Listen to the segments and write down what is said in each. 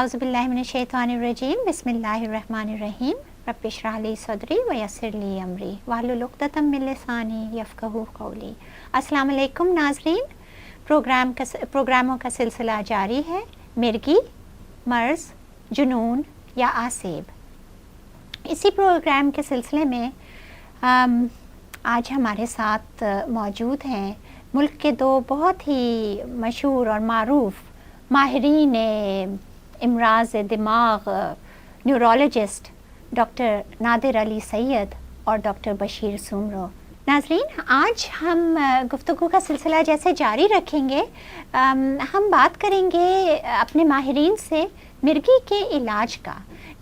اعوذ باللہ من الشیطان الرجیم بسم اللہ الرحمن الرحیم رب اشرح لی صدری ویسر لی امری واحلل عقدۃ من لسانی یفقہوا قولی۔ السلام علیکم ناظرین، پروگراموں کا سلسلہ جاری ہے، مرگی، مرض، جنون یا آسیب۔ اسی پروگرام کے سلسلے میں آج ہمارے ساتھ موجود ہیں ملک کے دو بہت ہی مشہور اور معروف ماہرین امراض دماغ، نیورولوجسٹ ڈاکٹر نادر علی سید اور ڈاکٹر بشیر سومرو۔ ناظرین، آج ہم گفتگو کا سلسلہ جیسے جاری رکھیں گے، ہم بات کریں گے اپنے ماہرین سے مرگی کے علاج کا۔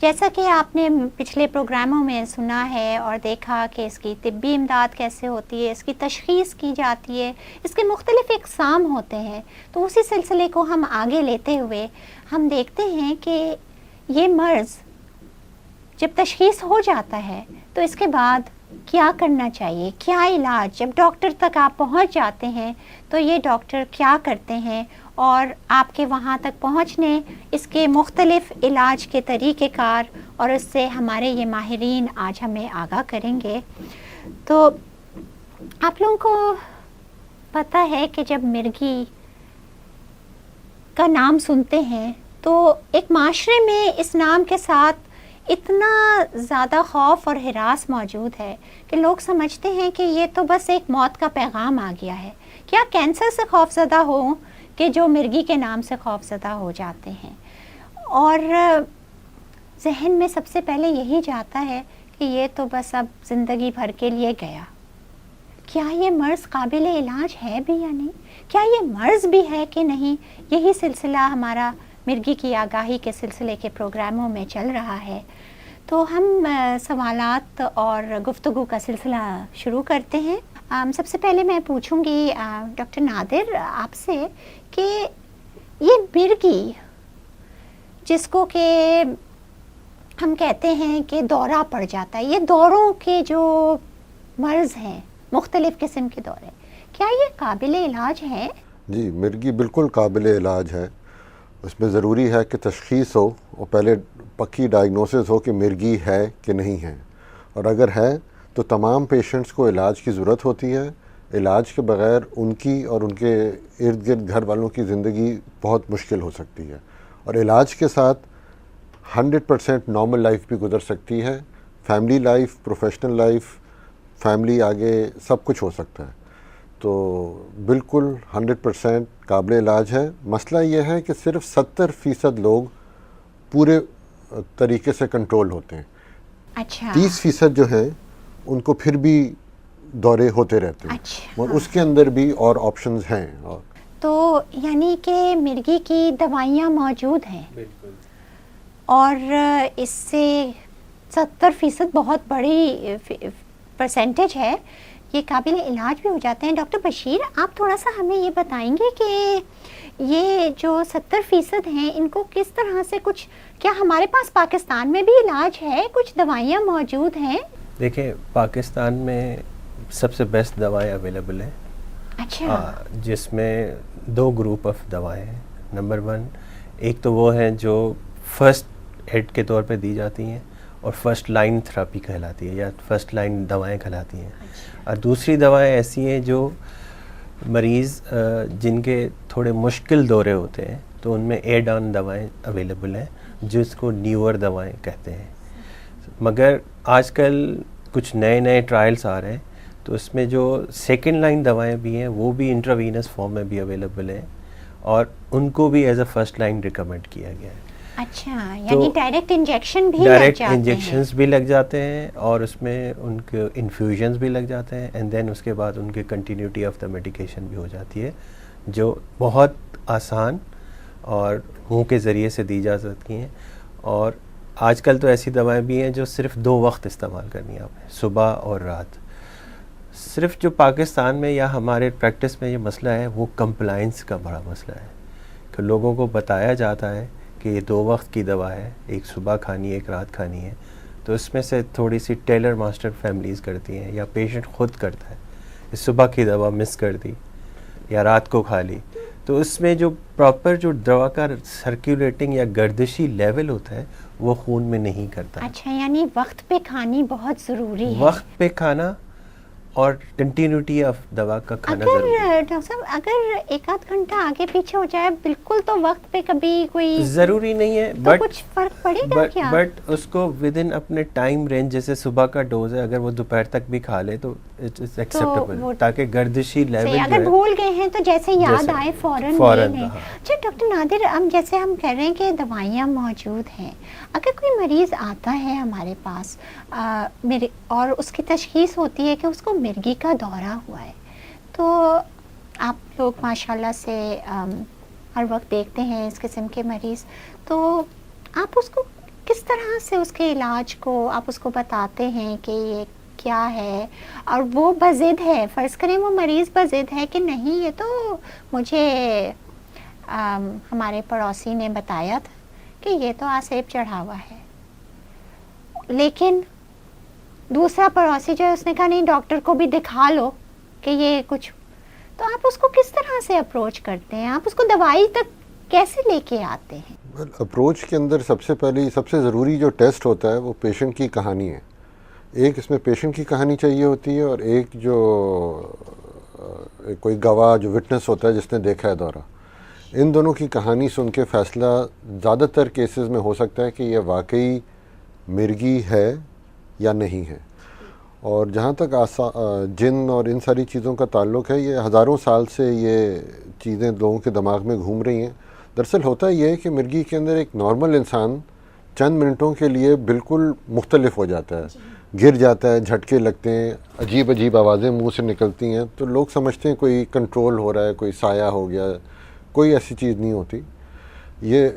جیسا کہ آپ نے پچھلے پروگراموں میں سنا ہے اور دیکھا کہ اس کی طبی امداد کیسے ہوتی ہے، اس کی تشخیص کی جاتی ہے، اس کے مختلف اقسام ہوتے ہیں، تو اسی سلسلے کو ہم آگے لیتے ہوئے ہم دیکھتے ہیں کہ یہ مرض جب تشخیص ہو جاتا ہے تو اس کے بعد کیا کرنا چاہیے، کیا علاج، جب ڈاکٹر تک آپ پہنچ جاتے ہیں تو یہ ڈاکٹر کیا کرتے ہیں اور آپ کے وہاں تک پہنچنے، اس کے مختلف علاج کے طریقہ کار، اور اس سے ہمارے یہ ماہرین آج ہمیں آگاہ کریں گے۔ تو آپ لوگوں کو پتہ ہے کہ جب مرگی کا نام سنتے ہیں تو ایک معاشرے میں اس نام کے ساتھ اتنا زیادہ خوف اور ہراس موجود ہے کہ لوگ سمجھتے ہیں کہ یہ تو بس ایک موت کا پیغام آ گیا ہے۔ کیا کینسر سے خوف زدہ ہوں کہ جو مرگی کے نام سے خوف زدہ ہو جاتے ہیں، اور ذہن میں سب سے پہلے یہی جاتا ہے کہ یہ تو بس اب زندگی بھر کے لیے گیا۔ کیا یہ مرض قابل علاج ہے بھی یا نہیں؟ کیا یہ مرض بھی ہے کہ نہیں؟ یہی سلسلہ ہمارا مرگی کی آگاہی کے سلسلے کے پروگراموں میں چل رہا ہے۔ تو ہم سوالات اور گفتگو کا سلسلہ شروع کرتے ہیں۔ سب سے پہلے میں پوچھوں گی ڈاکٹر نادر آپ سے کہ یہ مرگی، جس کو کہ ہم کہتے ہیں کہ دورہ پڑ جاتا ہے، یہ دوروں کے جو مرض ہیں، مختلف قسم کے دورے، کیا یہ قابل علاج ہے؟ جی، مرگی بالکل قابل علاج ہے۔ اس میں ضروری ہے کہ تشخیص ہو اور پہلے پکی ڈائگنوسس ہو کہ مرگی ہے کہ نہیں ہے، اور اگر ہے تو تمام پیشنٹس کو علاج کی ضرورت ہوتی ہے۔ علاج کے بغیر ان کی اور ان کے ارد گرد گھر والوں کی زندگی بہت مشکل ہو سکتی ہے، اور علاج کے ساتھ 100% نارمل لائف بھی گزر سکتی ہے، family life, professional life, family آگے سب کچھ ہو سکتا ہے۔ تو بالکل 100% قابل علاج ہے۔ مسئلہ یہ ہے کہ صرف 70% لوگ پورے طریقے سے کنٹرول ہوتے ہیں۔ اچھا، 30% جو ہیں ان کو پھر بھی دورے ہوتے رہتے ہیں، اچھا، اور اس کے اندر بھی اور آپشنز ہیں۔ تو یعنی کہ مرگی کی دوائیاں موجود ہیں، بالکل، اور اس سے 70% بہت بڑی پرسنٹیج ہے، یہ قابل علاج بھی ہو جاتے ہیں۔ ڈاکٹر بشیر، آپ تھوڑا سا ہمیں یہ بتائیں گے کہ یہ جو 70% ہیں ان کو کس طرح سے کیا ہمارے پاس پاکستان میں بھی علاج ہے، کچھ دوائیاں موجود ہیں؟ دیکھیں پاکستان میں سب سے بیسٹ دوائیں اویلیبل ہیں۔ اچھا، جس میں 2 گروپ آف دوائیں ہیں۔ نمبر 1، ایک تو وہ ہیں جو فرسٹ ایڈ کے طور پہ دی جاتی ہیں اور فرسٹ لائن تھراپی کہلاتی ہے یا فرسٹ لائن دوائیں کہلاتی ہیں، اور دوسری دوائیں ایسی ہیں جو مریض جن کے تھوڑے مشکل دورے ہوتے ہیں تو ان میں ایڈ آن دوائیں اویلیبل ہیں جس کو نیور دوائیں کہتے ہیں۔ مگر آج کل کچھ نئے ٹرائلز آ رہے ہیں تو اس میں جو سیکنڈ لائن دوائیں بھی ہیں وہ بھی انٹراوینس فارم میں بھی اویلیبل ہیں، اور ان کو بھی as a first line recommend کیا گیا ہے۔ اچھا، یعنی ڈائریکٹ انجیکشن بھی لگ ڈائریکٹ جاتے ہیں؟ انجیکشنز بھی لگ جاتے ہیں، اور اس میں ان کے انفیوژنز بھی لگ جاتے ہیں، اینڈ دین اس کے بعد ان کے کنٹینیوٹی آف دا میڈیکیشن بھی ہو جاتی ہے، جو بہت آسان اور منہ کے ذریعے سے دی جا سکتی ہیں۔ اور آج کل تو ایسی دوائیں بھی ہیں جو صرف 2 وقت استعمال کرنی ہے آپ نے، صبح اور رات۔ صرف جو پاکستان میں یا ہمارے پریکٹس میں یہ مسئلہ ہے وہ کمپلائنس کا بڑا مسئلہ ہے، کہ لوگوں کو بتایا جاتا ہے کہ یہ 2 وقت کی دوا ہے، ایک صبح کھانی ہے، ایک رات کھانی ہے، تو اس میں سے تھوڑی سی ٹیلر ماسٹر فیملیز کرتی ہیں یا پیشنٹ خود کرتا ہے، اس صبح کی دوا مس کر دی یا رات کو کھا لی، تو اس میں جو پراپر جو دوا کا سرکولیٹنگ یا گردشی لیول ہوتا ہے وہ خون میں نہیں کرتا. اچھا، یعنی وقت پہ کھانی بہت ضروری ہے. وقت پہ کھانا اور کنٹینیوٹی آف دوا کا کھانا ضروری ہے. اگر ڈاکٹر صاحب اگر ایک آدھ گھنٹہ آگے پیچھے ہو جائے بالکل تو وقت پہ کبھی کوئی ضروری نہیں ہے، تو کچھ فرق پڑے گا کیا؟ بٹ اس کو ود ان اپنے ٹائم رینج، جیسے صبح کا ڈوز ہے اگر وہ دوپہر تک بھی کھا لے تو اٹ از ایکسیپٹیبل، تاکہ گردشی لیول اگر بھول گئے ہیں تو جیسے یاد آئے فوراً لے لیں. اچھا ڈاکٹر نادر، ہم جیسے ہم کہہ رہے ہیں کہ دوائیاں موجود ہیں، اگر کوئی مریض آتا ہے ہمارے پاس اور اس کی تشخیص ہوتی ہے کہ اس کو مرگی کا دورہ ہوا ہے، تو آپ لوگ ماشاءاللہ سے ہر وقت دیکھتے ہیں اس قسم کے مریض، تو آپ اس کو کس طرح سے اس کے علاج کو آپ اس کو بتاتے ہیں کہ یہ کیا ہے؟ اور وہ بضد ہے، فرض کریں وہ مریض بضد ہے کہ نہیں یہ تو مجھے ہمارے پڑوسی نے بتایا تھا کہ یہ تو آسیب چڑھا ہوا ہے، لیکن دوسرا پڑوسی جو ہے اس نے کہا نہیں ڈاکٹر کو بھی دکھا لو کہ یہ کچھ، تو آپ اس کو کس طرح سے اپروچ کرتے ہیں؟ آپ اس کو دوائی تک کیسے لے کے آتے ہیں؟ اپروچ کے اندر سب سے ضروری جو ٹیسٹ ہوتا ہے وہ پیشنٹ کی کہانی ہے. ایک اس میں پیشنٹ کی کہانی چاہیے ہوتی ہے، اور ایک جو کوئی گواہ جو وٹنس ہوتا ہے جس نے دیکھا ہے دورہ. ان دونوں کی کہانی سن کے فیصلہ زیادہ تر کیسز میں ہو سکتا ہے کہ یہ واقعی مرگی ہے یا نہیں ہے. اور جہاں تک جن اور ان ساری چیزوں کا تعلق ہے، یہ ہزاروں سال سے یہ چیزیں لوگوں کے دماغ میں گھوم رہی ہیں. دراصل ہوتا یہ ہے کہ مرگی کے اندر ایک نارمل انسان چند منٹوں کے لیے بالکل مختلف ہو جاتا ہے، گر جاتا ہے، جھٹکے لگتے ہیں، عجیب عجیب آوازیں منہ سے نکلتی ہیں، تو لوگ سمجھتے ہیں کوئی کنٹرول ہو رہا ہے، کوئی سایہ ہو گیا. کوئی ایسی چیز نہیں ہوتی. یہ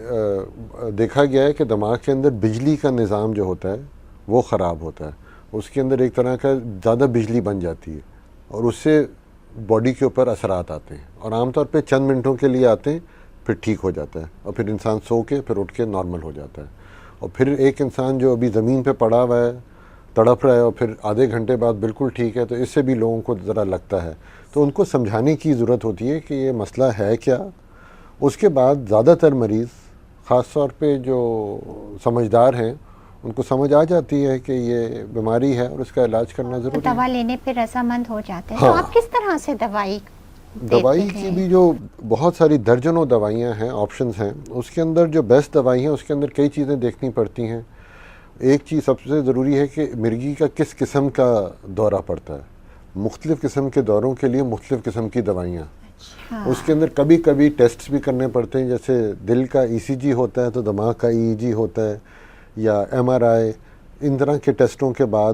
دیکھا گیا ہے کہ دماغ کے اندر بجلی کا نظام جو ہوتا ہے وہ خراب ہوتا ہے. اس کے اندر ایک طرح کا زیادہ بجلی بن جاتی ہے اور اس سے باڈی کے اوپر اثرات آتے ہیں، اور عام طور پہ چند منٹوں کے لیے آتے ہیں، پھر ٹھیک ہو جاتا ہے، اور پھر انسان سو کے پھر اٹھ کے نارمل ہو جاتا ہے. اور پھر ایک انسان جو ابھی زمین پہ پڑا ہوا ہے، تڑپ رہا ہے، اور پھر آدھے گھنٹے بعد بالکل ٹھیک ہے، تو اس سے بھی لوگوں کو ذرا لگتا ہے. تو ان کو سمجھانے کی ضرورت ہوتی ہے کہ یہ مسئلہ ہے کیا. اس کے بعد زیادہ تر مریض، خاص طور پہ جو سمجھدار ہیں، ان کو سمجھ آ جاتی ہے کہ یہ بیماری ہے اور اس کا علاج کرنا ضروری ہے. دوا لینے پہ رضامند ہو جاتے ہیں. تو آپ کس طرح سے دوائی کی بھی جو بہت ساری درجنوں دوائیاں ہیں، آپشنز ہیں، اس کے اندر جو بیسٹ دوائی ہیں اس کے اندر کئی چیزیں دیکھنی پڑتی ہیں. ایک چیز سب سے ضروری ہے کہ مرگی کا کس قسم کا دورہ پڑتا ہے. مختلف قسم کے دوروں کے لیے مختلف قسم کی دوائیاں. اس کے اندر کبھی کبھی ٹیسٹ بھی کرنے پڑتے ہیں، جیسے دل کا ای سی جی ہوتا ہے تو دماغ کا ای جی ہوتا ہے، یا ایم آر آئی. ان طرح کے ٹیسٹوں کے بعد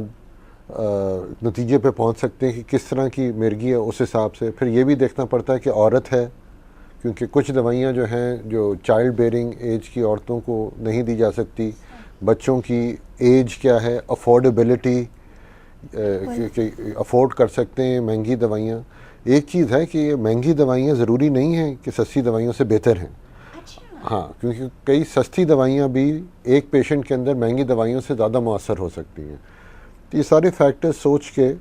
نتیجے پہ پہنچ سکتے ہیں کہ کس طرح کی مرگی ہے. اس حساب سے پھر یہ بھی دیکھنا پڑتا ہے کہ عورت ہے، کیونکہ کچھ دوائیاں جو ہیں جو چائلڈ بیئرنگ ایج کی عورتوں کو نہیں دی جا سکتی. بچوں کی ایج کیا ہے، افورڈیبلٹی، کہ افورڈ کر سکتے ہیں مہنگی دوائیاں. ایک چیز ہے کہ یہ مہنگی دوائیاں ضروری نہیں ہیں کہ سستی دوائیوں سے بہتر ہیں. ہاں، کیونکہ کئی سستی دوائیاں بھی ایک پیشنٹ کے اندر مہنگی دوائیوں سے زیادہ مؤثر ہو سکتی ہیں. تو یہ سارے فیکٹر سوچ کے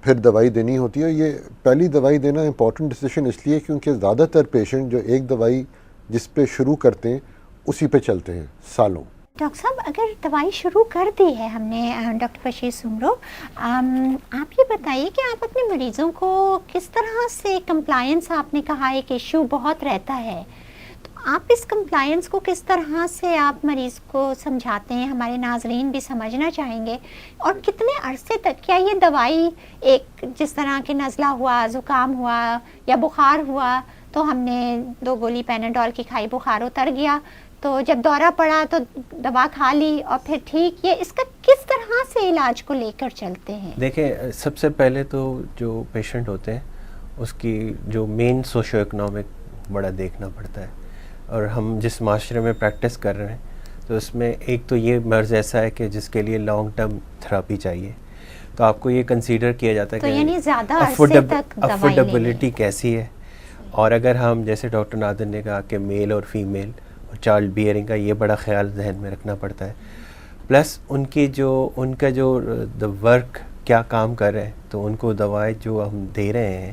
پھر دوائی دینی ہوتی ہے. یہ پہلی دوائی دینا امپورٹنٹ ڈیسیشن اس لیے کیونکہ زیادہ تر پیشنٹ جو ایک دوائی جس پہ شروع کرتے ہیں اسی پہ چلتے ہیں سالوں. ڈاکٹر صاحب اگر دوائی شروع کر دی ہے ہم نے، ڈاکٹر بشیر سمرو، آپ یہ بتائیے کہ آپ اپنے مریضوں کو کس طرح سے کمپلائنس، آپ نے کہا ایک ایشو بہت رہتا ہے، تو آپ اس کمپلائنس کو کس طرح سے آپ مریض کو سمجھاتے ہیں؟ ہمارے ناظرین بھی سمجھنا چاہیں گے. اور کتنے عرصے تک کیا یہ دوائی، ایک جس طرح کہ نزلہ ہوا، زکام ہوا یا بخار ہوا تو ہم نے 2 گولی پیناڈول کی کھائی، بخار اتر گیا، تو جب دورہ پڑا تو دوا کھا لی اور پھر ٹھیک، یہ اس کا کس طرح سے علاج کو لے کر چلتے ہیں؟ دیکھیں، سب سے پہلے تو جو پیشنٹ ہوتے ہیں اس کی جو مین سوشو اکنامک بڑا دیکھنا پڑتا ہے. اور ہم جس معاشرے میں پریکٹس کر رہے ہیں تو اس میں ایک تو یہ مرض ایسا ہے کہ جس کے لیے لانگ ٹرم تھراپی چاہیے، تو آپ کو یہ کنسیڈر کیا جاتا ہے تو کہ یعنی زیادہ عرصے تک افورڈیبلٹی کیسی ہے. اور اگر ہم جیسے ڈاکٹر نادر نے کہا کہ میل اور فیمیل اور چائلڈ بیئرنگ کا یہ بڑا خیال ذہن میں رکھنا پڑتا ہے. پلس ان کا جو ورک کیا کام کر رہے ہیں، تو ان کو دوائیں جو ہم دے رہے ہیں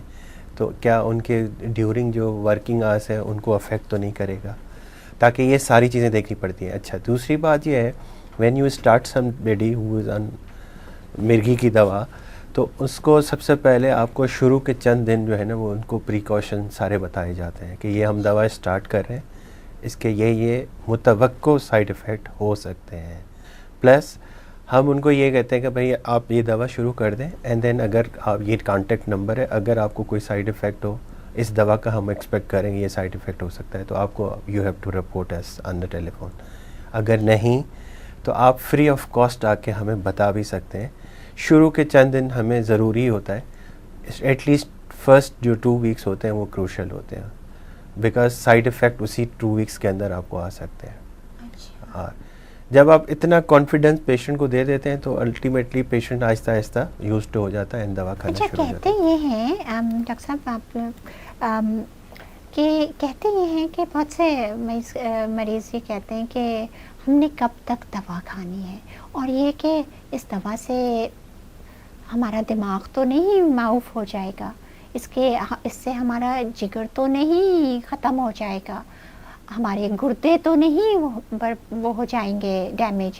تو کیا ان کے ڈیورنگ جو ورکنگ آورس ہے ان کو افیکٹ تو نہیں کرے گا, تاکہ یہ ساری چیزیں دیکھنی پڑتی ہیں. اچھا دوسری بات یہ ہے, when you start some Bedi ہو از آن مرگی کی دوا, تو اس کو سب سے پہلے آپ کو شروع کے چند دن جو ہے نا وہ ان کو پریکاشن سارے بتائے جاتے ہیں کہ یہ ہم دوا اسٹارٹ کر رہے ہیں, اس کے یہ متوقع سائیڈ افیکٹ ہو سکتے ہیں. پلس ہم ان کو یہ کہتے ہیں کہ بھائی آپ یہ دوا شروع کر دیں, اینڈ دین اگر آپ یہ کانٹیکٹ نمبر ہے, اگر آپ کو کوئی سائیڈ افیکٹ ہو اس دوا کا ہم ایکسپیکٹ کریں گے یہ سائیڈ افیکٹ ہو سکتا ہے, تو آپ کو you have to report us on the telephone. اگر نہیں تو آپ فری آف کاسٹ آ کے ہمیں بتا بھی سکتے ہیں. شروع کے چند دن ہمیں ضروری ہوتا ہے, ایٹ لیسٹ فرسٹ جو 2 ویکس ہوتے ہیں وہ کروشل ہوتے ہیں, بیکاز سائیڈ افیکٹ اسی 2 ویکس کے اندر آپ کو آ سکتے ہیں. اور جب آپ اتنا کانفیڈنس پیشنٹ کو دے دیتے ہیں تو الٹیمیٹلی پیشنٹ آہستہ آہستہ یوزڈ ہو جاتا ہے, دوا کھانا شروع ہو جاتا ہے. کہتے یہ ہیں ڈاکٹر صاحب آپ کہ کہتے یہ ہیں کہ بہت سے مریض یہ کہتے ہیں کہ ہم نے کب تک دوا کھانی ہے, اور یہ کہ اس دوا سے ہمارا دماغ تو نہیں معاف ہو جائے گا, اس سے ہمارا جگر تو نہیں ختم ہو جائے گا, ہمارے گردے تو نہیں وہ ہو جائیں گے ڈیمیج.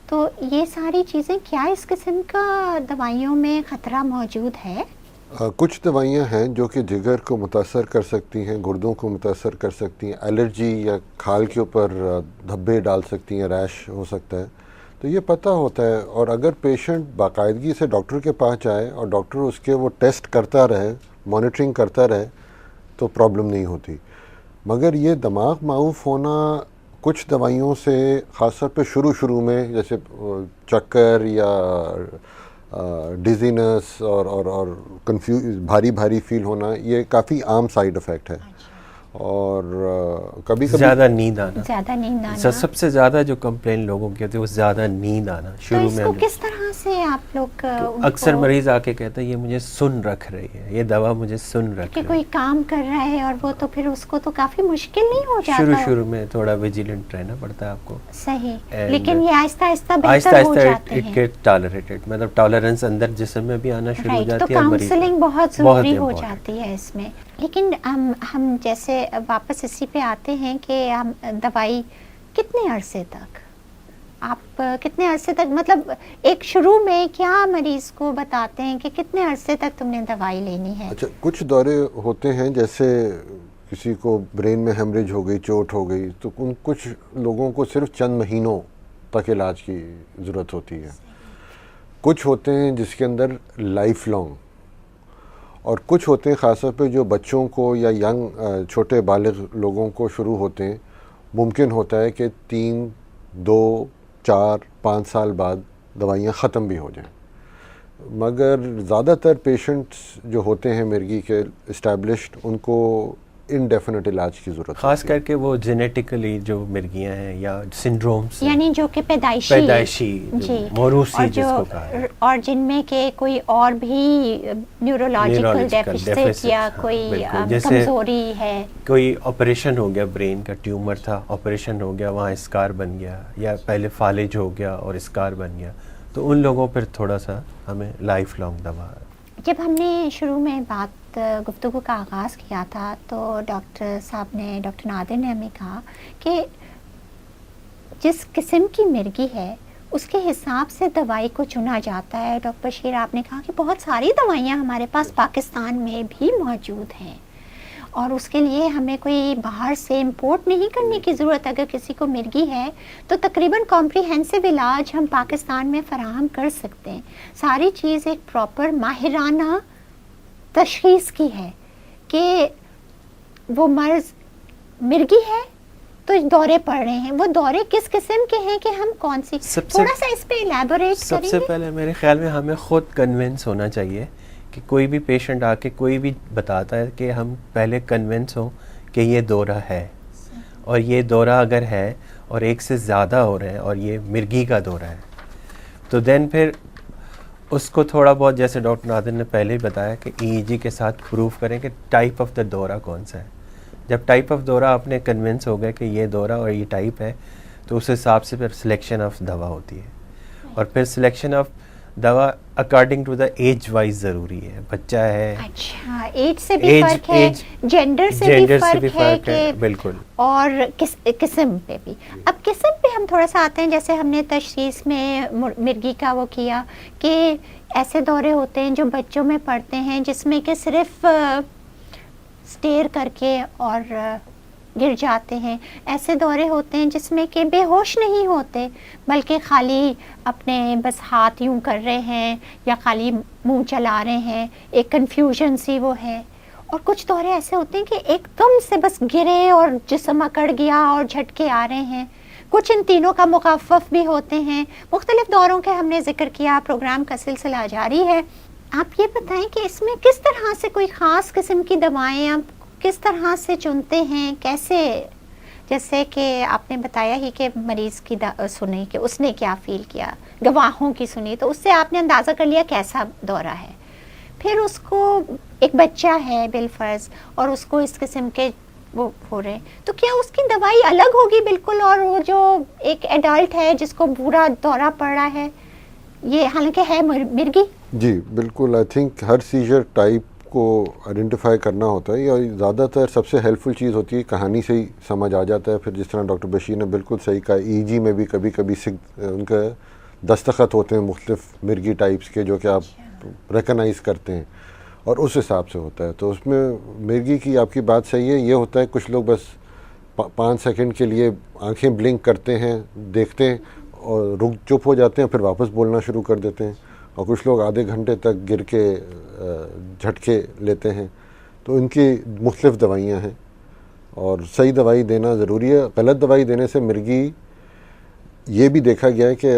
تو یہ ساری چیزیں کیا اس قسم کا دوائیوں میں خطرہ موجود ہے؟ کچھ دوائیاں ہیں جو کہ جگر کو متاثر کر سکتی ہیں, گردوں کو متاثر کر سکتی ہیں, الرجی یا کھال کے اوپر دھبے ڈال سکتی ہیں, ریش ہو سکتا ہے. تو یہ پتہ ہوتا ہے, اور اگر پیشنٹ باقاعدگی سے ڈاکٹر کے پاس جائے اور ڈاکٹر اس کے وہ ٹیسٹ کرتا رہے, مانیٹرنگ کرتا رہے, تو پرابلم نہیں ہوتی. مگر یہ دماغ معاف ہونا کچھ دوائیوں سے خاص طور پہ شروع میں, جیسے چکر یا ڈیزینس اور کنفیوز بھاری فیل ہونا, یہ کافی عام سائیڈ افیکٹ ہے. اور کبھی زیادہ نیند آنا سب سے زیادہ جو کمپلین لوگوں کی ہوتی ہے وہ زیادہ نیند آنا. شروع میں کس طرح سے آپ لوگ اکثر مریض آ کے کہتا ہے یہ مجھے سن رکھ رہی ہے, یہ دوا مجھے سن رکھ رہی ہے. کوئی کام کر رہا ہے اور وہ تو پھر اس کو تو کافی مشکل نہیں ہو جاتا, شروع میں تھوڑا ویجیلنٹ رہنا پڑتا ہے آپ کو. صحیح, لیکن یہ آہستہ آہستہ بہتر ہو جاتے ہیں. اٹ گیٹ ٹالریٹڈ, مطلب ٹالرنس اندر جسم میں بھی آنا شروع ہو جاتی ہے. تو کاؤنسلنگ بہت ضروری ہو جاتی ہے اس میں. لیکن ہم جیسے واپس اسی پہ آتے ہیں کہ ہم دوائی کتنے عرصے تک, آپ کتنے عرصے تک, مطلب ایک شروع میں کیا مریض کو بتاتے ہیں کہ کتنے عرصے تک تم نے دوائی لینی ہے؟ اچھا, کچھ دورے ہوتے ہیں, جیسے کسی کو برین میں ہیمریج ہو گئی, چوٹ ہو گئی, تو کچھ لوگوں کو صرف چند مہینوں تک علاج کی ضرورت ہوتی ہے. کچھ ہوتے ہیں جس کے اندر لائف لانگ, اور کچھ ہوتے ہیں خاص طور پہ جو بچوں کو یا ینگ چھوٹے بالغ لوگوں کو شروع ہوتے ہیں, ممکن ہوتا ہے کہ 3, 2, 4, 5 سال بعد دوائیاں ختم بھی ہو جائیں. مگر زیادہ تر پیشنٹس جو ہوتے ہیں مرگی کے اسٹیبلشڈ, ان کو انڈیفینٹ علاج کی ضرورت, خاص کر کے وہ جینیٹیکلی جو مرگیاں ہیں یا سنڈرومز, یعنی جو کہ پیدائشی موروثی جس کو کہا ہے, اور جن میں کہ کوئی اور بھی نیورولوجیکل ڈیفیسٹ یا کوئی کمزوری ہے, کوئی آپریشن ہو گیا, برین کا ٹیومر تھا, آپریشن ہو گیا, وہاں اسکار بن گیا, یا پہلے فالج ہو گیا اور اسکار بن گیا, تو ان لوگوں پر تھوڑا سا ہمیں لائف لانگ دوا. جب ہم نے شروع میں گفتگو کا آغاز کیا تھا تو ڈاکٹر صاحب نے, ڈاکٹر نادر نے ہمیں کہا کہ جس قسم کی مرگی ہے اس کے حساب سے دوائی کو چنا جاتا ہے. ڈاکٹر بشیر, آپ نے کہا کہ بہت ساری دوائیاں ہمارے پاس پاکستان میں بھی موجود ہیں, اور اس کے لیے ہمیں کوئی باہر سے امپورٹ نہیں کرنے کی ضرورت. اگر کسی کو مرگی ہے تو تقریباً کمپریہنسو علاج ہم پاکستان میں فراہم کر سکتے ہیں. ساری چیز ایک پراپر ماہرانہ تشخیص کی ہے کہ وہ مرض مرگی ہے تو دورے پڑ رہے ہیں, وہ دورے کس قسم کے ہیں کہ ہم کون سی, تھوڑا سا اس پہ ایلیبوریٹ کریں. سب سے پہلے میرے خیال میں ہمیں خود کنونس ہونا چاہیے کہ کوئی بھی پیشنٹ آ کے کوئی بھی بتاتا ہے کہ ہم پہلے کنونس ہوں کہ یہ دورہ ہے, اور یہ دورہ اگر ہے اور ایک سے زیادہ ہو رہے ہیں اور یہ مرگی کا دورہ ہے, تو دین پھر اس کو تھوڑا بہت, جیسے ڈاکٹر نادر نے پہلے ہی بتایا, کہ ای جی کے ساتھ پروف کریں کہ ٹائپ آف دا دورہ کون سا ہے. جب ٹائپ آف دورہ آپ نے کنونس ہو گئے کہ یہ دورہ اور یہ ٹائپ ہے, تو اس حساب سے پھر سلیکشن آف دوا ہوتی ہے, اور پھر سلیکشن آف دوا according to the age wise ضروری ہے. بچہ ہے, اچھا ایج سے بھی فرق ہے, جینڈر سے بھی فرق ہے کہ بالکل, اور قسم پہ بھی. اب قسم پہ ہم تھوڑا سا آتے ہیں, جیسے ہم نے تشخیص میں مرگی کا وہ کیا کہ ایسے دورے ہوتے ہیں جو بچوں میں پڑتے ہیں جس میں کہ صرف اسٹیئر کر کے اور گر جاتے ہیں. ایسے دورے ہوتے ہیں جس میں کہ بے ہوش نہیں ہوتے بلکہ خالی اپنے بس ہاتھ یوں کر رہے ہیں یا خالی منہ چلا رہے ہیں, ایک کنفیوژن سی وہ ہے. اور کچھ دورے ایسے ہوتے ہیں کہ ایک دم سے بس گرے اور جسم اکڑ گیا اور جھٹکے آ رہے ہیں. کچھ ان تینوں کا مخفف بھی ہوتے ہیں. مختلف دوروں کے ہم نے ذکر کیا, پروگرام کا سلسلہ جاری ہے. آپ یہ بتائیں کہ اس میں کس طرح سے کوئی خاص قسم کی دوائیں آپ کس طرح سے چنتے ہیں, کیسے؟ جیسے کہ آپ نے بتایا ہی کہ مریض کی سنی کہ اس نے کیا فیل کیا, گواہوں کی سنی, تو اس سے آپ نے اندازہ کر لیا کیسا دورہ ہے. پھر اس کو ایک بچہ ہے بالفرض اور اس کو اس قسم کے وہ ہو رہے, تو کیا اس کی دوائی الگ ہوگی بالکل, اور وہ جو ایک ایڈلٹ ہے جس کو برا دورہ پڑ رہا ہے, یہ حالانکہ ہے مرگی؟ جی بالکل. I think Hare seizure type کو آئیڈینٹیفائی کرنا ہوتا ہے, یا زیادہ تر سب سے ہیلپ فل چیز ہوتی ہے کہانی سے ہی سمجھ آ جاتا ہے. پھر جس طرح ڈاکٹر بشیر نے بالکل صحیح کہا, ای جی میں بھی کبھی کبھی ان کے دستخط ہوتے ہیں مختلف مرگی ٹائپس کے جو کہ آپ ریکگنائز کرتے ہیں اور اس حساب سے ہوتا ہے. تو اس میں مرگی کی آپ کی بات صحیح ہے. یہ ہوتا ہے کچھ لوگ بس 5 سیکنڈ کے لیے آنکھیں بلنک کرتے ہیں, دیکھتے ہیں اور چپ ہو جاتے ہیں, پھر واپس بولنا شروع کر دیتے ہیں. اور کچھ لوگ آدھے گھنٹے تک گر کے جھٹکے لیتے ہیں. تو ان کی مختلف دوائیاں ہیں اور صحیح دوائی دینا ضروری ہے. غلط دوائی دینے سے مرگی, یہ بھی دیکھا گیا ہے کہ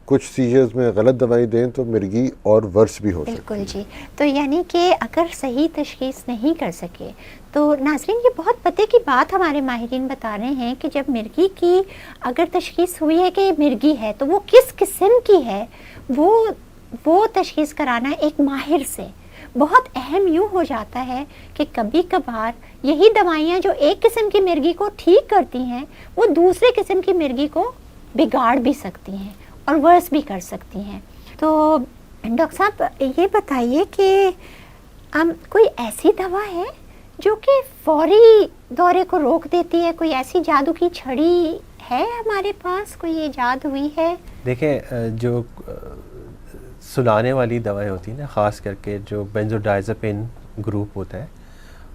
کچھ سیجرز میں غلط دوائی دیں تو مرگی اور ورس بھی ہو سکتی ہے. بالکل جی. تو یعنی کہ اگر صحیح تشخیص نہیں کر سکے تو ناظرین یہ بہت پتے کی بات ہمارے ماہرین بتا رہے ہیں کہ جب مرگی کی اگر تشخیص ہوئی ہے کہ مرگی ہے تو وہ کس قسم کی ہے, وہ تشخیص کرانا ایک ماہر سے بہت اہم یوں ہو جاتا ہے کہ کبھی کبھار یہی دوائیاں جو ایک قسم کی مرگی کو ٹھیک کرتی ہیں وہ دوسرے قسم کی مرگی کو بگاڑ بھی سکتی ہیں اور ورس بھی کر سکتی ہیں. تو ڈاکٹر صاحب یہ بتائیے کہ کوئی ایسی دوا ہے جو کہ فوری دورے کو روک دیتی ہے, کوئی ایسی جادو کی چھڑی ہے ہمارے پاس, کوئی ایجاد ہوئی ہے؟ دیکھیں جو سلانے والی دوائیں ہوتی ہیں نا, خاص کر کے جو بینزوڈائزپین گروپ ہوتا ہے,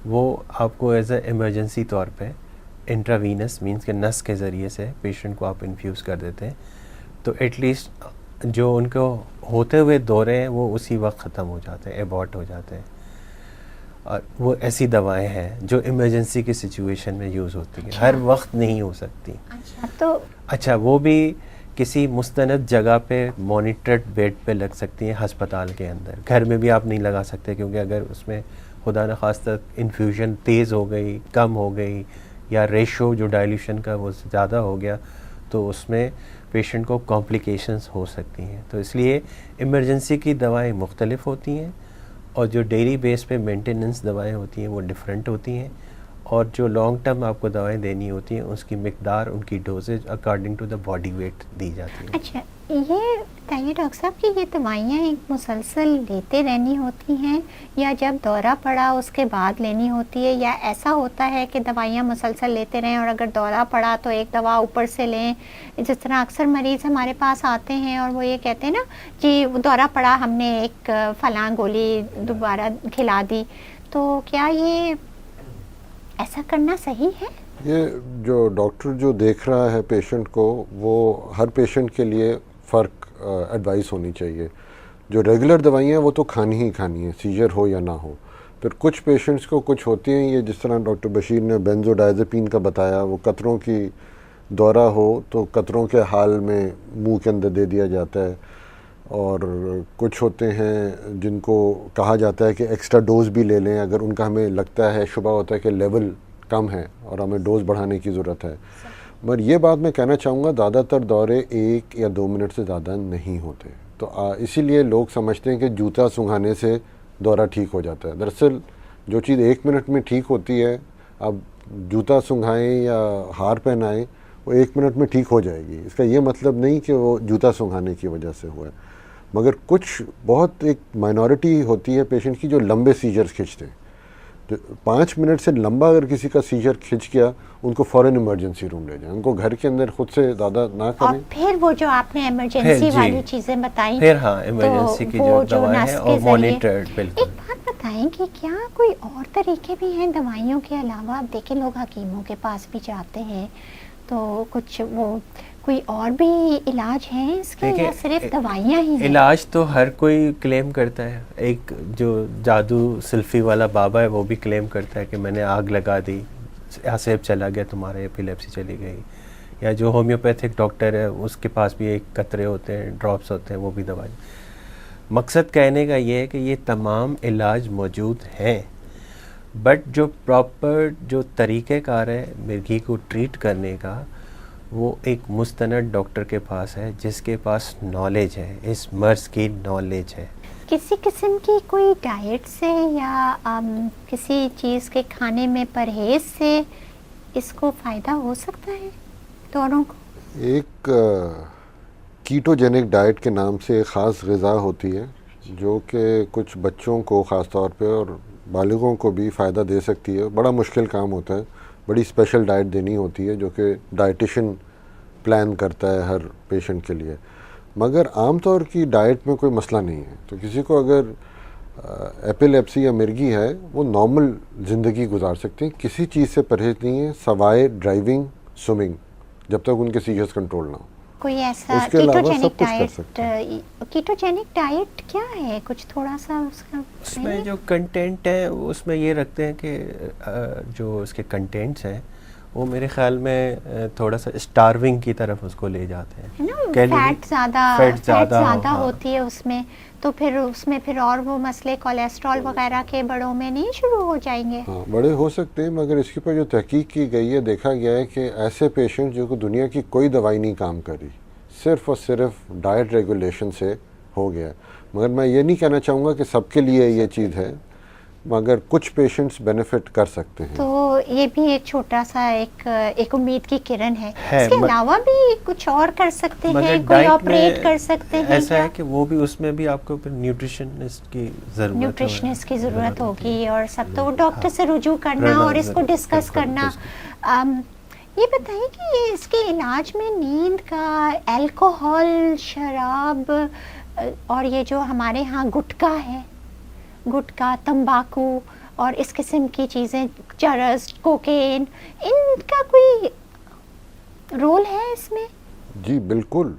وہ آپ کو ایز اے ایمرجنسی طور پہ انٹراوینس مینس کہ نس کے ذریعے سے پیشنٹ کو آپ انفیوز کر دیتے ہیں, تو ایٹ لیسٹ جو ان کو ہوتے ہوئے دورے ہیں وہ اسی وقت ختم ہو جاتے ہیں, ایبارٹ ہو جاتے ہیں. اور وہ ایسی دوائیں ہیں جو ایمرجنسی کی سچویشن میں یوز ہوتی ہیں, ہر وقت نہیں ہو سکتی. اچھا وہ بھی کسی مستند جگہ پہ مانیٹرڈ بیڈ پہ لگ سکتی ہیں ہسپتال کے اندر. گھر میں بھی آپ نہیں لگا سکتے کیونکہ اگر اس میں خدا نخواستہ انفیوژن تیز ہو گئی, کم ہو گئی, یا ریشو جو ڈائلیوشن کا وہ زیادہ ہو گیا تو اس میں پیشنٹ کو کمپلیکیشنز ہو سکتی ہیں. تو اس لیے ایمرجنسی کی دوائیں مختلف ہوتی ہیں اور جو ڈیلی بیس پہ مینٹیننس دوائیں ہوتی ہیں وہ ڈفرینٹ ہوتی ہیں, اور جو لانگ ٹرم آپ کو دوائیں دینی ہوتی ہیں اس کی مقدار, ان کی dosage according to the body weight دی جاتی ہے. اچھا یہ بتائیے ڈاکٹر صاحب کہ یہ دوائیاں ایک مسلسل لیتے رہنی ہوتی ہیں یا جب دورہ پڑا اس کے بعد لینی ہوتی ہے, یا ایسا ہوتا ہے کہ دوائیاں مسلسل لیتے رہیں اور اگر دورہ پڑا تو ایک دوا اوپر سے لیں؟ جس طرح اکثر مریض ہمارے پاس آتے ہیں اور وہ یہ کہتے ہیں نا جی دورہ پڑا ہم نے ایک فلاں گولی دوبارہ کھلا دی, تو کیا یہ ایسا کرنا صحیح ہے؟ یہ جو ڈاکٹر جو دیکھ رہا ہے پیشنٹ کو, وہ ہر پیشنٹ کے لیے فرق ایڈوائس ہونی چاہیے. جو ریگولر دوائیاں وہ تو کھانی ہی کھانی ہیں, سیجر ہو یا نہ ہو. پھر کچھ پیشنٹس کو کچھ ہوتی ہیں, یہ جس طرح ڈاکٹر بشیر نے بینزوڈائزپین کا بتایا, وہ قطروں کی دورہ ہو تو قطروں کے حال میں منہ کے اندر دے دیا جاتا ہے. اور کچھ ہوتے ہیں جن کو کہا جاتا ہے کہ ایکسٹرا ڈوز بھی لے لیں اگر ان کا ہمیں لگتا ہے, شبہ ہوتا ہے کہ لیول کم ہے اور ہمیں ڈوز بڑھانے کی ضرورت ہے. مگر یہ بات میں کہنا چاہوں گا, زیادہ تر دورے 1 یا 2 منٹ سے زیادہ نہیں ہوتے. تو اسی لیے لوگ سمجھتے ہیں کہ جوتا سنگھانے سے دورہ ٹھیک ہو جاتا ہے. دراصل جو چیز 1 منٹ میں ٹھیک ہوتی ہے, اب جوتا سنگھائیں یا ہار پہنائیں, وہ 1 منٹ میں ٹھیک ہو جائے گی. اس کا یہ مطلب نہیں کہ وہ جوتا سنگھانے کی وجہ سے ہوا ہے. مگر کچھ بہت ایک مائنورٹی ہوتی ہے پیشنٹ کی جو لمبے سیجرز کھنچتے ہیں. جو 5 منٹ سے لمبا اگر کسی کا سیجر کھنچ گیا ان کو فوراً ایمرجنسی روم لے جائیں, ان کو گھر کے اندر خود سے زیادہ نہ اور کریں. پھر وہ جو آپ نے ایمرجنسی جی. والی چیزیں بتائیں, پھر ہاں ایمرجنسی کی جو دوا ہے اور مانیٹرڈ. بالکل. ایک بات بتائیں کہ کیا کوئی اور طریقے بھی ہیں دوائیوں کے علاوہ؟ آپ دیکھیں لوگ حکیموں کے پاس بھی جاتے ہیں تو کچھ وہ کوئی اور بھی علاج ہیں اس کے یا صرف دوائیاں ہی ہیں؟ علاج تو ہر کوئی کلیم کرتا ہے. ایک جو جادو سلفی والا بابا ہے وہ بھی کلیم کرتا ہے کہ میں نے آگ لگا دی, آسیب چلا گیا, تمہارے ایپیلیپسی چلی گئی. یا جو ہومیوپیتھک ڈاکٹر ہے اس کے پاس بھی ایک قطرے ہوتے ہیں, ڈراپس ہوتے ہیں, وہ بھی دوائی. مقصد کہنے کا یہ ہے کہ یہ تمام علاج موجود ہیں, بٹ جو پراپر جو طریقہ کار ہے مرگی کو ٹریٹ کرنے کا وہ ایک مستند ڈاکٹر کے پاس ہے جس کے پاس نالج ہے, اس مرض کی نالج ہے. کسی قسم کی کوئی ڈائٹ سے یا کسی چیز کے کھانے میں پرہیز سے اس کو فائدہ ہو سکتا ہے دونوں کو؟ ایک کیٹوجینک ڈائٹ کے نام سے ایک خاص غذا ہوتی ہے جو کہ کچھ بچوں کو خاص طور پہ اور بالغوں کو بھی فائدہ دے سکتی ہے. بڑا مشکل کام ہوتا ہے, بڑی اسپیشل ڈائٹ دینی ہوتی ہے جو کہ ڈائٹیشین پلان کرتا ہے ہر پیشنٹ کے لیے. مگر عام طور کی ڈائٹ میں کوئی مسئلہ نہیں ہے. تو کسی کو اگر ایپیلیپسی یا مرگی ہے وہ نارمل زندگی گزار سکتے ہیں, کسی چیز سے پرہیز نہیں ہے سوائے ڈرائیونگ, سوئمنگ, جب تک ان کے سیجرز کنٹرول نہ ہو. کوئی ایسا اس کے علاوہ سب کچھ کر سکتے ہیں. کیٹوجینک ڈائٹ کیا ہے؟ کچھ تھوڑا سا اس کا اس میں جو کنٹینٹ ہے اس میں یہ رکھتے ہیں کہ جو اس کے کنٹینٹس ہیں وہ میرے خیال میں تھوڑا سا اسٹارونگ کی طرف اس کو لے جاتے ہیں. فیٹ زیادہ ہوتی ہے اس میں, تو پھر اس میں پھر اور وہ مسئلے کولیسٹرول وغیرہ کے بڑوں میں نہیں شروع ہو جائیں گے؟ ہاں بڑے ہو سکتے ہیں, مگر اس کے اوپر جو تحقیق کی گئی ہے دیکھا گیا ہے کہ ایسے پیشنٹ جو کہ دنیا کی کوئی دوائی نہیں کام کری, صرف اور صرف ڈائٹ ریگولیشن سے ہو گیا. مگر میں یہ نہیں کہنا چاہوں گا کہ سب کے لیے یہ چیز ہے, مگر کچھ پیشنٹس بینیفٹ کر سکتے ہیں. تو یہ بھی ایک چھوٹا سا ایک امید کی کرن ہے. اس کے علاوہ بھی کچھ اور کر سکتے ہیں, کوئی آپریٹ کر سکتے ہیں؟ ایسا ہے کہ وہ بھی اس میں بھی آپ کو نیوٹریشنسٹ کی ضرورت ہوگی, اور سب تو ڈاکٹر سے رجوع کرنا اور اس کو ڈسکس کرنا. یہ بتائیں کہ اس کے علاج میں نیند کا, الکوہول, شراب اور یہ جو ہمارے ہاں گٹکا, تمباکو اور اس قسم کی چیزیں, چرس, کوکین, ان کا کوئی رول ہے اس میں؟ جی بالکل.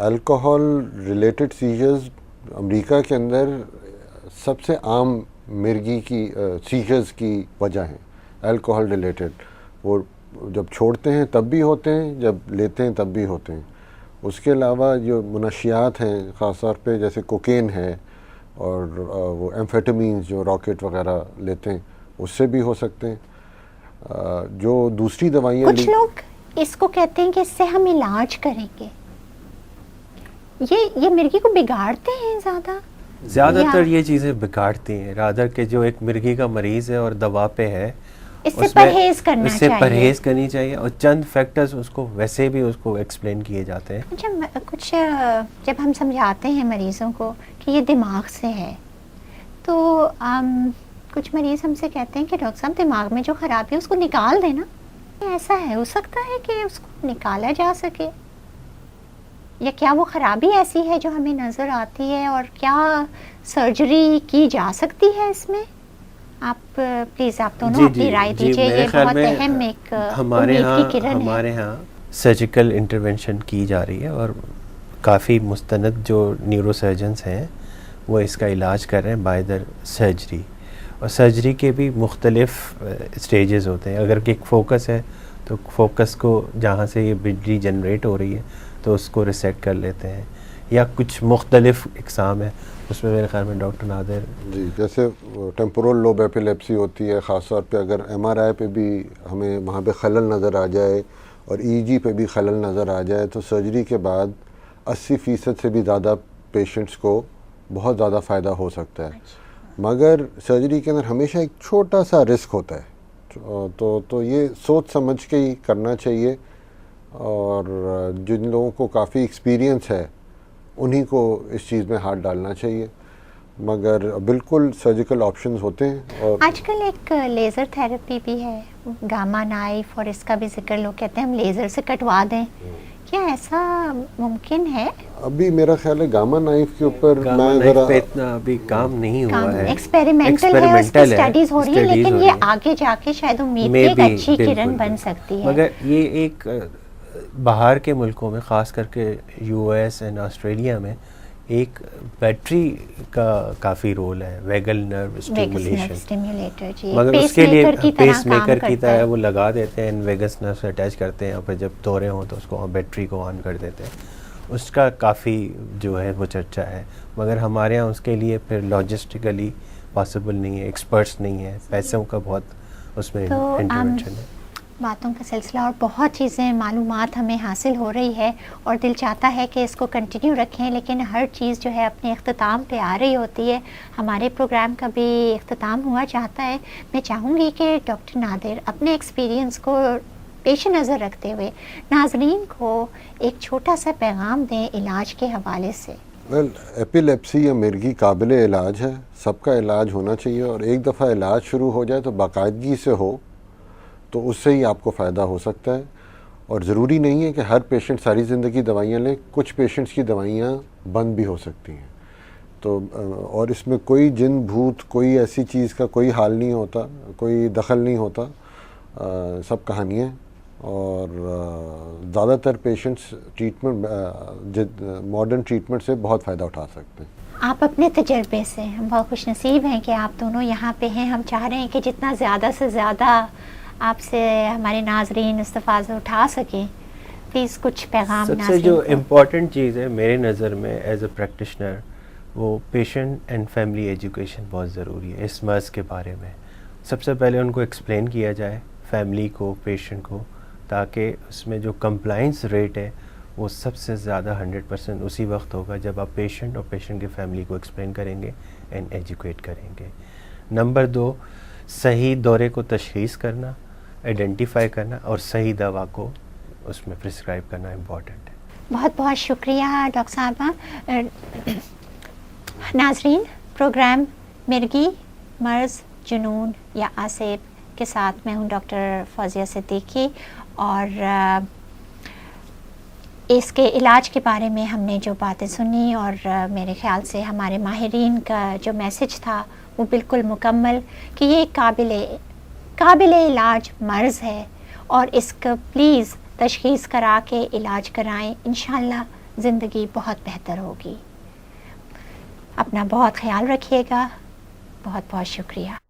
الکوہول ریلیٹڈ سیجرز امریکہ کے اندر سب سے عام مرگی کی سیجرز کی وجہ ہیں الکوہول ریلیٹڈ. وہ جب چھوڑتے ہیں تب بھی ہوتے ہیں, جب لیتے ہیں تب بھی ہوتے ہیں. اس کے علاوہ جو منشیات ہیں خاص طور پہ جیسے کوکین ہے اور وہ ایمفیٹامینز جو راکٹ وغیرہ لیتے ہیں اس سے بھی ہو سکتے ہیں. جو دوسری دوائیاں کچھ لوگ اس کو کہتے ہیں کہ اس سے ہم علاج کریں گے, یہ مرغی کو بگاڑتے ہیں زیادہ تر یہ چیزیں بگاڑتی ہیں. رادر کہ جو ایک مرغی کا مریض ہے اور دوا پہ ہے اس سے پرہیز کرنا چاہیے, اس سے پرہیز کرنی چاہیے, اور چند فیکٹرز اس کو ویسے بھی اس کو ایکسپلین کیے جاتے ہیں. کچھ جب ہم سمجھاتے ہیں مریضوں کو کہ یہ دماغ سے ہے, تو کچھ مریض ہم سے کہتے ہیں کہ ڈاکٹر صاحب دماغ میں جو خرابی ہے اس کو نکال دینا. ایسا ہے, ہو سکتا ہے کہ اس کو نکالا جا سکے, یا کیا وہ خرابی ایسی ہے جو ہمیں نظر آتی ہے, اور کیا سرجری کی جا سکتی ہے اس میں؟ آپ پلیز آپ دونوں اپنی رائے دیجیے. یہ بہت اہم ایک امید کی کرن ہے. ہمارے ہاں سرجیکل انٹرونشن کی جا رہی ہے, اور کافی مستند جو نیورو سرجنس ہیں وہ اس کا علاج کر رہے ہیں بائی در سرجری. اور سرجری کے بھی مختلف اسٹیجز ہوتے ہیں. اگر ایک فوکس ہے تو فوکس کو جہاں سے یہ بجلی جنریٹ ہو رہی ہے تو اس کو ریسیٹ کر لیتے ہیں, یا کچھ مختلف اقسام ہیں. اس میں میرے خیال میں ڈاکٹر نادر جی, جیسے ٹیمپورل لوب ایپیلیپسی ہوتی ہے, خاص طور پہ اگر ایم آر آئی پہ بھی ہمیں وہاں پہ خلل نظر آ جائے اور ای جی پہ بھی خلل نظر آ جائے تو سرجری کے بعد 80% سے بھی زیادہ پیشنٹس کو بہت زیادہ فائدہ ہو سکتا ہے. مگر سرجری کے اندر ہمیشہ ایک چھوٹا سا رسک ہوتا ہے, تو یہ سوچ سمجھ کے ہی کرنا چاہیے. اور جن لوگوں کو کافی ایکسپیرینس ہے انہی کو اس چیز میں ہاتھ ڈالنا چاہیے، مگر بالکل سرجیکل آپشنز ہوتے ہیں. اور آج کل ایک لیزر تھراپی بھی ہے، گاما نائف، اور اس کا بھی ذکر لوگ کہتے ہیں ہم لیزر سے کٹوا دیں، کیا ایسا ممکن ہے؟ ابھی میرا خیال ہے گاما نائف کے اوپر گاما میں نائف ذرا پہ اتنا ابھی کام نہیں ہوا ہے، ایکسپیریمنٹل ہے، اس کی اسٹڈیز ہو رہی ہیں، لیکن یہ آگے جا کے شاید امید کی ایک اچھی کرن بن سکتی ہے. مگر یہ ایک باہر کے ملکوں میں، خاص کر کے یو ایس اینڈ آسٹریلیا میں، ایک بیٹری کا کافی رول ہے، ویگل نرو اسٹیمولیشن، مگر اس کے لیے پیس میکر کی طرح وہ لگا دیتے ہیں، ویگس نرو سے اٹیچ کرتے ہیں، اور پھر جب دورے ہوں تو اس کو بیٹری کو آن کر دیتے ہیں. اس کا کافی جو ہے وہ چرچا ہے، مگر ہمارے ہاں اس کے لیے پھر لاجسٹیکلی پاسبل نہیں ہے، ایکسپرٹس نہیں ہے، پیسوں کا بہت اس میں انٹرونشن ہے. باتوں کا سلسلہ اور بہت چیزیں، معلومات ہمیں حاصل ہو رہی ہے، اور دل چاہتا ہے کہ اس کو کنٹینیو رکھیں، لیکن ہر چیز جو ہے اپنے اختتام پہ آ رہی ہوتی ہے. ہمارے پروگرام کا بھی اختتام ہوا چاہتا ہے. میں چاہوں گی کہ ڈاکٹر نادر اپنے ایکسپیرینس کو پیش نظر رکھتے ہوئے ناظرین کو ایک چھوٹا سا پیغام دیں علاج کے حوالے سے. ایپیلیپسی یا مرگی قابل علاج ہے، سب کا علاج ہونا چاہیے، اور ایک دفعہ علاج شروع ہو جائے تو باقاعدگی سے ہو تو اس سے ہی آپ کو فائدہ ہو سکتا ہے. اور ضروری نہیں ہے کہ ہر پیشنٹ ساری زندگی دوائیاں لیں، کچھ پیشنٹس کی دوائیاں بند بھی ہو سکتی ہیں. تو اور اس میں کوئی جن بھوت، کوئی ایسی چیز کا کوئی حال نہیں ہوتا، کوئی دخل نہیں ہوتا، سب کہانیاں. اور زیادہ تر پیشنٹس ٹریٹمنٹ ماڈرن ٹریٹمنٹ سے بہت فائدہ اٹھا سکتے ہیں. آپ اپنے تجربے سے، ہم بہت خوش نصیب ہیں کہ آپ دونوں یہاں پہ ہیں. ہم چاہ رہے ہیں کہ جتنا زیادہ سے زیادہ آپ سے ہمارے ناظرین استفادہ اٹھا سکیں. پلیز کچھ پیغام. سب سے جو امپورٹنٹ چیز ہے میرے نظر میں ایز اے پریکٹیشنر، وہ پیشنٹ اینڈ فیملی ایجوکیشن بہت ضروری ہے. اس مرض کے بارے میں سب سے پہلے ان کو ایکسپلین کیا جائے، فیملی کو، پیشنٹ کو، تاکہ اس میں جو کمپلائنس ریٹ ہے وہ سب سے زیادہ 100% اسی وقت ہوگا جب آپ پیشنٹ اور پیشنٹ کی فیملی کو ایکسپلین کریں گے اینڈ ایجوکیٹ کریں گے. نمبر 2، صحیح دورے کو تشخیص کرنا، آئیڈینٹیفائی کرنا، اور صحیح دوا کو اس میں پرسکرائب کرنا امپورٹنٹ ہے. بہت بہت شکریہ ڈاکٹر صاحبہ. ناظرین، پروگرام مرگی، مرض، جنون یا آسیب کے ساتھ میں ہوں ڈاکٹر فوزیہ صدیقی، اور اس کے علاج کے بارے میں ہم نے جو باتیں سنی، اور میرے خیال سے ہمارے ماہرین کا جو میسج تھا وہ بالکل مکمل، کہ یہ قابل علاج مرض ہے، اور اس کا پلیز تشخیص کرا کے علاج کرائیں. انشاءاللہ زندگی بہت بہتر ہوگی. اپنا بہت خیال رکھیے گا. بہت بہت شکریہ.